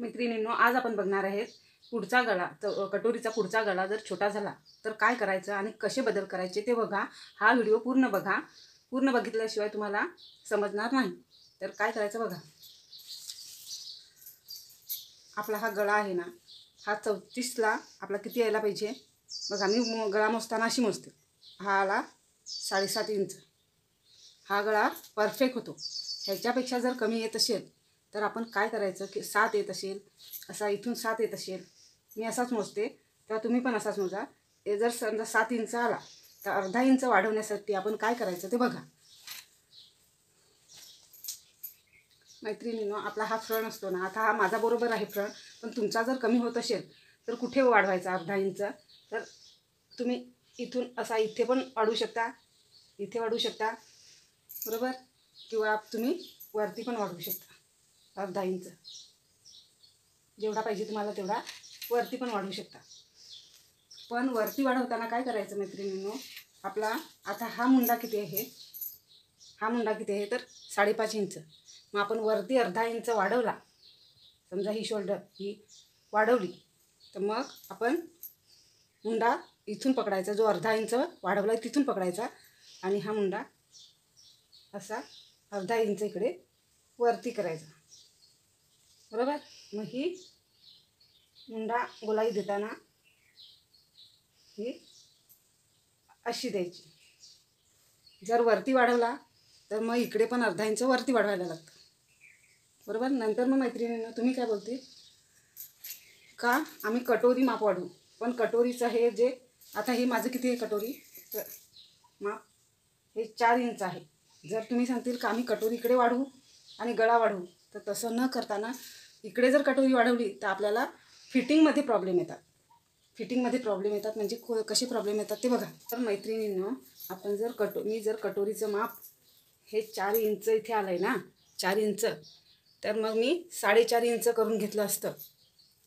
मैत्रिणींनो, आज आपण बघणार आहेत पुढचा गळा, कटोरीचा पुढचा गळा जर छोटा झाला तर काय करायचं आणि कसे बदल करायचे ते बघा। हा व्हिडिओ पूर्ण बघा, पूर्ण बघितल्याशिवाय तुम्हाला समजणार नाही। तर काय करायचं बघा, आपला हा गळा आहे ना, हा 34ला आपला किती यायला पाहिजे बघा। मी गळा मोजताना अशी मोजते, हा आला 7.5 इंच। हा गळा परफेक्ट होतो। ह्याच्यापेक्षा जर कमी येत असेल तर आपण काय करायचं की 7 येत असेल, असा इथून 7 येत असेल, मी असाच मोजते, तेव्हा तुम्ही पण असाच मोजा। हे जर समजा 7 इंच आला तर अर्धा इंच वाढवण्यासाठी आपण काय करायचं ते बघा। मैत्रिणींनो, आपला हा फ्रंट असतो ना, आता हा माझा बरोबर आहे फ्रंट, पण तुमचा जर कमी होत असेल तर कुठे वाढवायचा अर्धा इंच, तर तुम्ही इथून असा इथे पण वाढवू शकता, इथे वाढवू शकता बरोबर, किंवा तुम्ही वरती पण वाढवू शकता अर्धा इंच। जेवढा पाहिजे तुम्हाला तेवढा वरती पण वाढवू शकता। पण वरती वाढवताना काय करायचं मैत्रिणींनो, आपला आता हा मुंडा किती आहे, हा मुंडा किती आहे तर 5.5 इंच। मग आपण वरती अर्धा इंच वाढवला, समजा ही शोल्डर ही वाढवली, तर मग आपण मुंडा इथून पकडायचा, जो अर्धा इंच वाढवला आहे तिथून पकडायचा, आणि हा मुंडा असा अर्धा इंच इकडे वरती करायचा बरोबर। मग ही मुंडा गोलाई देताना ही अशी द्यायची। जर वरती वाढवला तर मग इकडे पण अर्धा इंच वरती वाढवायला लागतं बरोबर। नंतर मग मैत्रिणींना तुम्ही काय बोलते का आम्ही कटोरी माप वाढवू, पण कटोरीचं हे जे आता हे माझं किती आहे कटोरी तर माप हे 4 इंच आहे। जर तुम्ही सांगतील का आम्ही कटोरी इकडे वाढवू आणि गळा वाढवू, तर तसं न करताना इकडे जर कटोरी वाढवली तर आपल्याला फिटिंगमध्ये प्रॉब्लेम येतात। फिटिंगमध्ये प्रॉब्लेम येतात म्हणजे कसे प्रॉब्लेम येतात ते बघा। तर मैत्रिणींनो, आपण जर मी जर कटोरीचं माप हे 4 इंच इथे आलं आहे ना, 4 इंच, तर मग मी 4.5 इंच करून घेतलं असतं।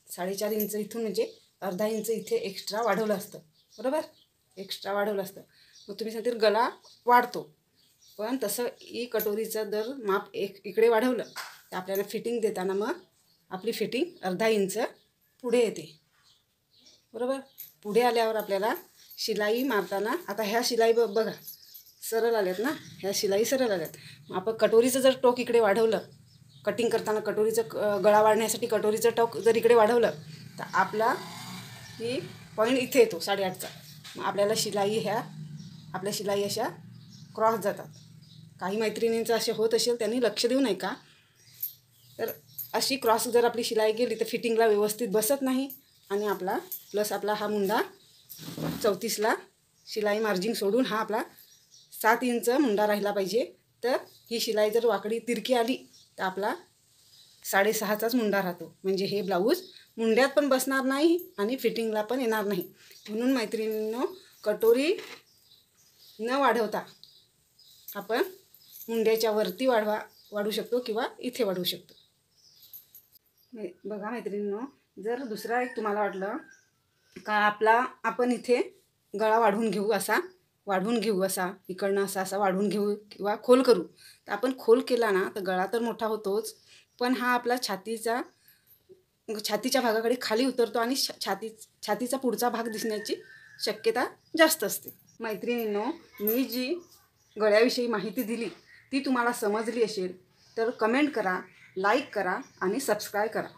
4.5 इंच इथून म्हणजे अर्धा इंच इथे एक्स्ट्रा वाढवलं असतं बरोबर, एक्स्ट्रा वाढवलं असतं। मग तुम्ही सांगतील गळा वाढतो, पण तसं ही कटोरीचं जर माप इकडे वाढवलं तर आपल्याला फिटिंग देताना मग आपली फिटिंग अर्धा इंच पुढे येते बरोबर। पुढे आल्यावर आपल्याला शिलाई मारताना, आता ह्या शिलाई बघा सरळ आल्यात ना, ह्या शिलाई सरळ आल्यात। मग आपण कटोरीचं जर टोक इकडे वाढवलं, कटिंग करताना कटोरीचं गळा वाढण्यासाठी कटोरीचं टोक जर इकडे वाढवलं तर आपला ही पॉईंट इथे येतो 8.5चा। मग आपल्याला आपल्या शिलाई अशा क्रॉस जातात। काही मैत्रिणींचं असे होत असेल त्यांनी लक्ष देऊ नये का, तर अशी क्रॉस जर आपली शिलाई गेली तर फिटिंगला व्यवस्थित बसत नाही, आणि आपला हा मुंडा 34ला शिलाई मार्जिन सोडून हा आपला 7 इंच मुंडा राहिला पाहिजे। तर ही शिलाई जर वाकडी तिरकी आली तर आपला 6.5चाच मुंडा राहतो, म्हणजे हे ब्लाऊज मुंड्यात पण बसणार नाही आणि फिटिंगला पण येणार नाही। म्हणून मैत्रिणींनो, कटोरी न वाढवता आपण मुंड्याच्या वरती वाढवू शकतो किंवा इथे वाढवू शकतो। बघा मैत्रिणींनो, जर दुसरा एक तुम्हाला वाटलं का आपण इथे गळा वाढवून घेऊ असा इकडनं असा वाढवून घेऊ किंवा खोल करू, तर आपण खोल केला ना तर गळा तर मोठा होतोच, पण हा आपला छातीच्या भागाकडे खाली उतरतो आणि छातीचा पुढचा भाग दिसण्याची शक्यता जास्त असते। मैत्रिणींनो, मी जी गळ्याविषयी माहिती दिली ती तुम्हाला समजली असेल तर कमेंट करा, लाईक करा आणि सबस्क्राईब करा।